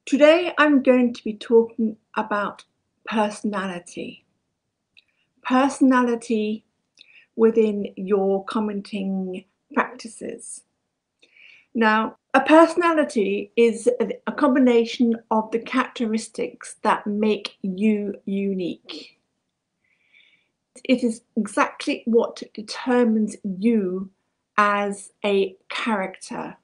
Today I'm going to be talking about personality. Personality within your commenting practices. Now, a personality is a combination of the characteristics that make you unique. It is exactly what determines you as a character,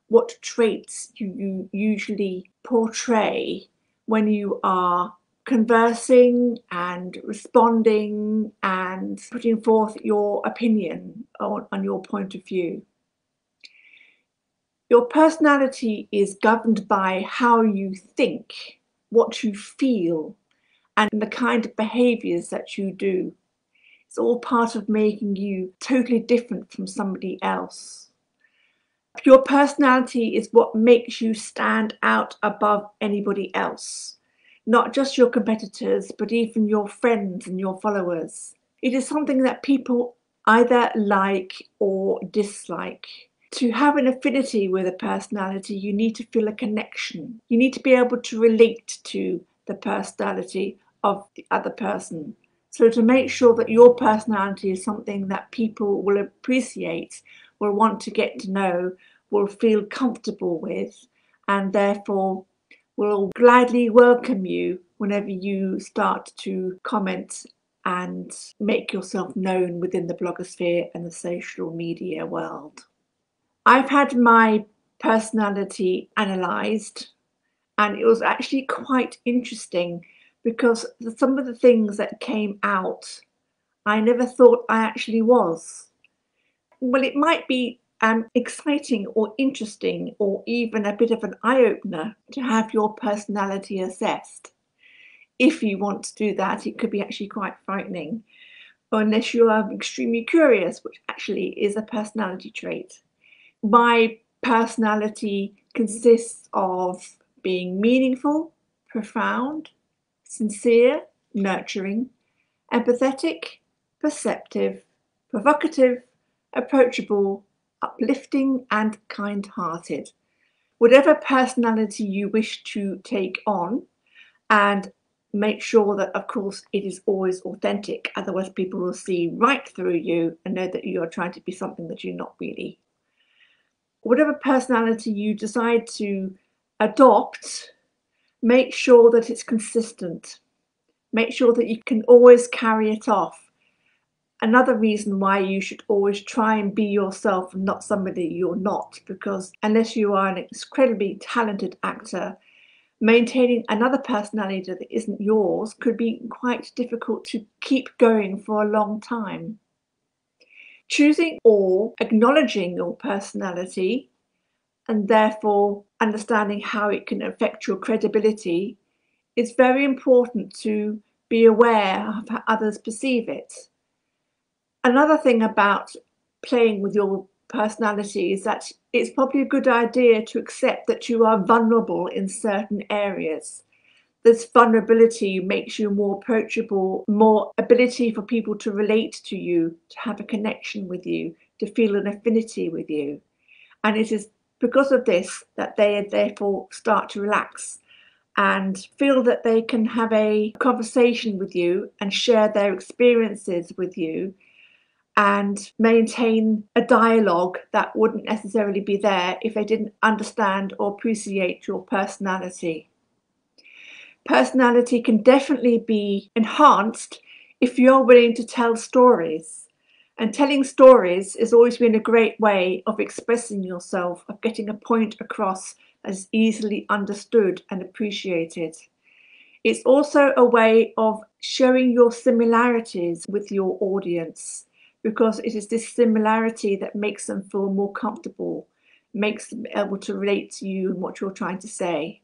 what traits you usually portray when you are conversing and responding and putting forth your opinion on your point of view. Your personality is governed by how you think, what you feel, and the kind of behaviours that you do. It's all part of making you totally different from somebody else. Your personality is what makes you stand out above anybody else, not just your competitors, but even your friends and your followers. It is something that people either like or dislike. To have an affinity with a personality, you need to feel a connection. You need to be able to relate to the personality of the other person. So to make sure that your personality is something that people will appreciate, will want to get to know, will feel comfortable with, and therefore will gladly welcome you whenever you start to comment and make yourself known within the blogosphere and the social media world. I've had my personality analysed, and it was actually quite interesting because some of the things that came out I never thought I actually was. Well, it might be exciting or interesting or even a bit of an eye-opener to have your personality assessed. If you want to do that, it could be actually quite frightening, unless you are extremely curious, which actually is a personality trait. My personality consists of being meaningful, profound, sincere, nurturing, empathetic, perceptive, provocative, approachable, uplifting, and kind-hearted. Whatever personality you wish to take on, and make sure that, of course, it is always authentic. Otherwise, people will see right through you and know that you are trying to be something that you're not really. Whatever personality you decide to adopt, make sure that it's consistent. Make sure that you can always carry it off. Another reason why you should always try and be yourself and not somebody you're not, because unless you are an incredibly talented actor, maintaining another personality that isn't yours could be quite difficult to keep going for a long time. Choosing or acknowledging your personality and therefore understanding how it can affect your credibility is very important to be aware of how others perceive it. Another thing about playing with your personality is that it's probably a good idea to accept that you are vulnerable in certain areas. This vulnerability makes you more approachable, more ability for people to relate to you, to have a connection with you, to feel an affinity with you. And it is because of this that they therefore start to relax and feel that they can have a conversation with you and share their experiences with you and maintain a dialogue that wouldn't necessarily be there if they didn't understand or appreciate your personality. Personality can definitely be enhanced if you're willing to tell stories. And telling stories has always been a great way of expressing yourself, of getting a point across as easily understood and appreciated. It's also a way of showing your similarities with your audience, because it is this similarity that makes them feel more comfortable, makes them able to relate to you and what you're trying to say.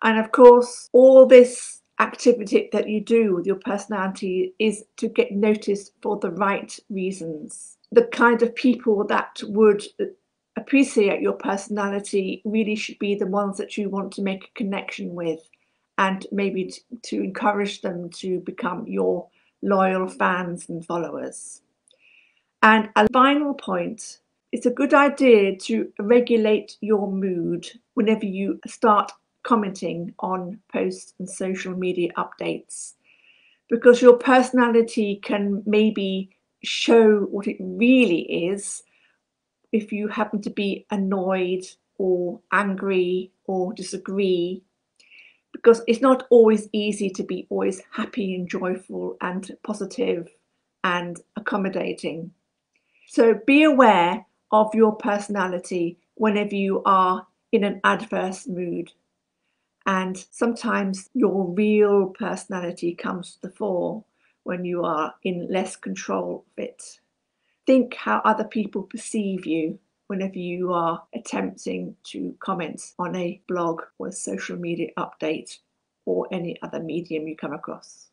And of course, all this activity that you do with your personality is to get noticed for the right reasons. The kind of people that would appreciate your personality really should be the ones that you want to make a connection with, and maybe to encourage them to become your loyal fans and followers. And a final point, it's a good idea to regulate your mood whenever you start commenting on posts and social media updates, because your personality can maybe show what it really is if you happen to be annoyed or angry or disagree, because it's not always easy to be always happy and joyful and positive and accommodating. So be aware of your personality whenever you are in an adverse mood. And sometimes your real personality comes to the fore when you are in less control of it. Think how other people perceive you whenever you are attempting to comment on a blog or a social media update or any other medium you come across.